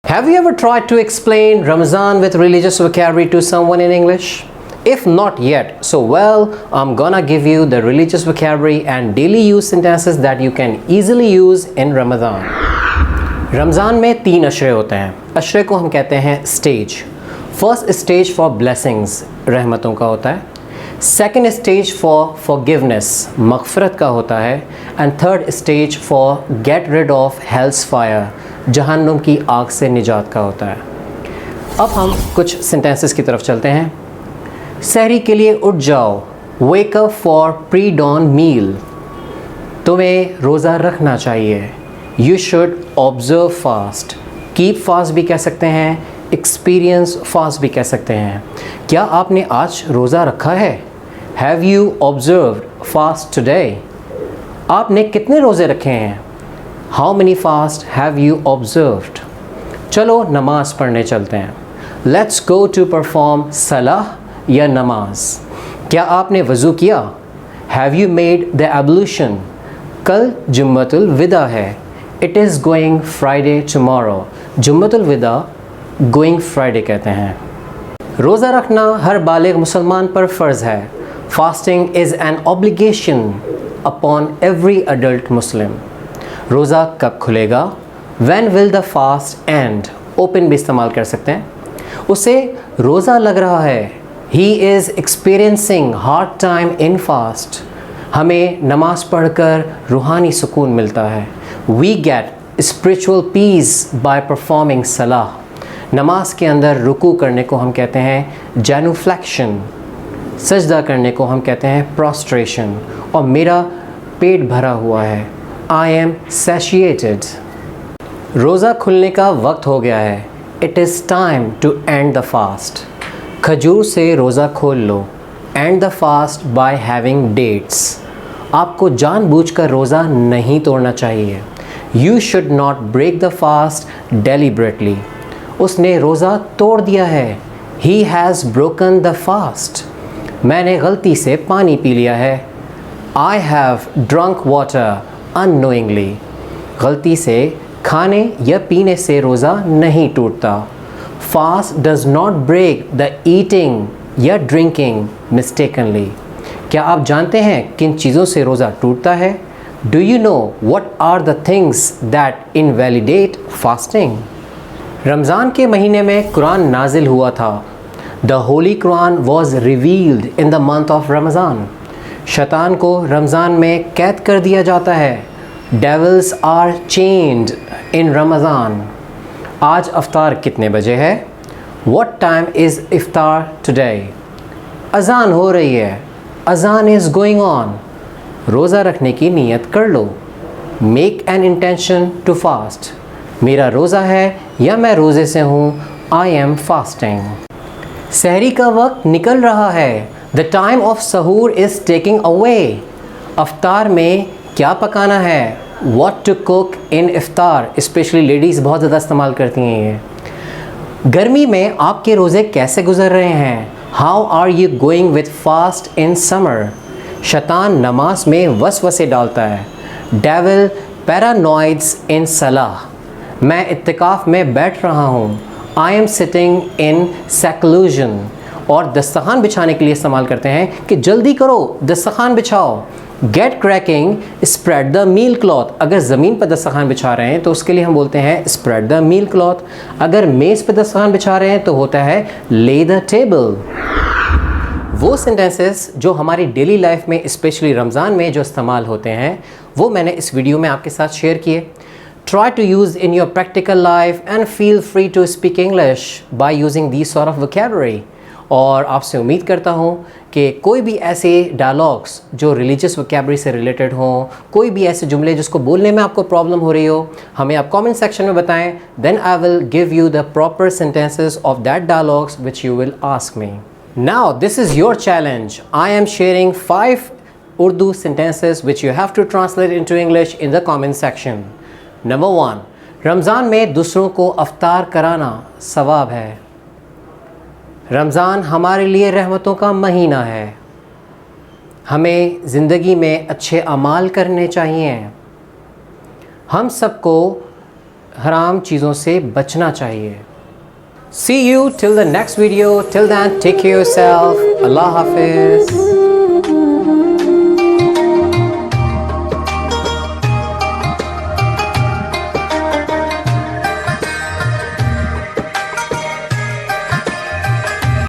Have you ever tried to explain Ramadan with religious vocabulary to someone in English? If not yet, so I'm gonna give you the religious vocabulary and daily use sentences that you can easily use in Ramadan. Ramzan में 3 अशरे होते हैं. अशरे को हम कहते हैं stage. First stage for blessings, रहमतों का होता है. सेकेंड स्टेज फॉर फॉरगिवनेस, मग़फ़िरत का होता है. And third stage for get rid of hell's fire, जहन्नुम की आग से निजात का होता है. अब हम कुछ सेंटेंसेस की तरफ चलते हैं. सहरी के लिए उठ जाओ, wake up for pre dawn meal, तुम्हें रोज़ा रखना चाहिए. You should observe fast, keep fast भी कह सकते हैं, एक्सपीरियंस फास्ट भी कह सकते हैं. क्या आपने आज रोज़ा रखा है? Have you observed fast today? आपने कितने रोज़े रखे हैं? How many fast have you observed? चलो नमाज़ पढ़ने चलते हैं. लेट्स गो टू परफॉर्म सलाह या नमाज. क्या आपने वज़ू किया? Have you made the ablution? कल जुम्मतुल विदा है. It is going Friday tomorrow. Jummatul Wida going Friday कहते हैं. रोज़ा रखना हर बालिग मुसलमान पर फ़र्ज़ है. Fasting is an obligation upon every adult Muslim. रोज़ा कब खुलेगा? When will the fast end, open भी इस्तेमाल कर सकते हैं. उसे रोज़ा लग रहा है. He is experiencing hard time in fast. हमें नमाज़ पढ़कर रूहानी सुकून मिलता है. We get spiritual peace by performing सलाह. नमाज के अंदर रुकू करने को हम कहते हैं जेनुफ्लेक्शन, सजदा करने को हम कहते हैं प्रोस्ट्रेशन. और मेरा पेट भरा हुआ है, आई एम सैशिएटेड. रोज़ा खुलने का वक्त हो गया है. It is time to end the fast. खजूर से रोज़ा खोल लो. End the fast by having dates. आपको जानबूझकर रोज़ा नहीं तोड़ना चाहिए. You should not break the fast deliberately. उसने रोज़ा तोड़ दिया है. He has broken the fast. मैंने गलती से पानी पी लिया है. I have drunk water unknowingly. गलती से खाने या पीने से रोज़ा नहीं टूटता. Fast does not break the eating या ड्रिंकिंग मिस्टेकनली. क्या आप जानते हैं किन चीज़ों से रोज़ा टूटता है? Do you know what are the things that invalidate fasting? Ramzan के महीने में कुरान नाजिल हुआ था. The holy Quran was revealed in the month of Ramzan. शैतान को रमज़ान में कैद कर दिया जाता है. Devils are chained in Ramzan. आज अफ्तार कितने बजे है? वट टाइम इज़ इफ्तार टुडे? अज़ान हो रही है. अज़ान इज़ गोइंग ऑन. रोज़ा रखने की नीयत कर लो. Make an intention to fast. मेरा रोज़ा है या मैं रोज़े से हूँ. I am fasting. सहरी का वक्त निकल रहा है. The time of suhoor is taking away. अफ्तार में क्या पकाना है? What to cook in iftar. Specially ladies बहुत ज़्यादा इस्तेमाल करती हैं ये. गर्मी में आपके रोज़े कैसे गुजर रहे हैं? How are you going with fast in summer? शैतान नमाज में वसवसे डालता है. डेविल पैरानॉइड्स इन सलाह. मैं इत्तिकाफ़ में बैठ रहा हूँ. I am sitting in seclusion. और दस्तरखान बिछाने के लिए इस्तेमाल करते हैं कि जल्दी करो, दस्तरखान बिछाओ. Get cracking, spread the meal cloth. अगर ज़मीन पर दस्तरखान बिछा रहे हैं तो उसके लिए हम बोलते हैं स्प्रेड द मील क्लॉथ. अगर मेज़ पर दस्तरखान बिछा रहे हैं तो होता है ले द टेबल. वो सेंटेंसेस जो हमारी डेली लाइफ में स्पेशली रमज़ान में जो इस्तेमाल होते हैं वो मैंने इस वीडियो में आपके साथ शेयर किए. Try to use in your practical life and feel free to speak English by using these sort of vocabulary. और आपसे उम्मीद करता हूँ कि कोई भी ऐसे डायलॉग्स जो रिलीजियस वोकैबुलरी से रिलेटेड हों, कोई भी ऐसे जुमले जिसको बोलने में आपको प्रॉब्लम हो रही हो, हमें आप कमेंट सेक्शन में बताएं. Then I will give you the proper sentences of that dialogues which you will ask me. Now this is your challenge. I am sharing 5 Urdu sentences which you have to translate into English in the comment section. Number 1. Ramzan में दूसरों को अफ्तार कराना सवाब है. रमज़ान हमारे लिए रहमतों का महीना है. हमें ज़िंदगी में अच्छे अमाल करने चाहिए. हम सबको हराम चीज़ों से बचना चाहिए। See you till the next video. Till then, take care of yourself. Allah Hafiz.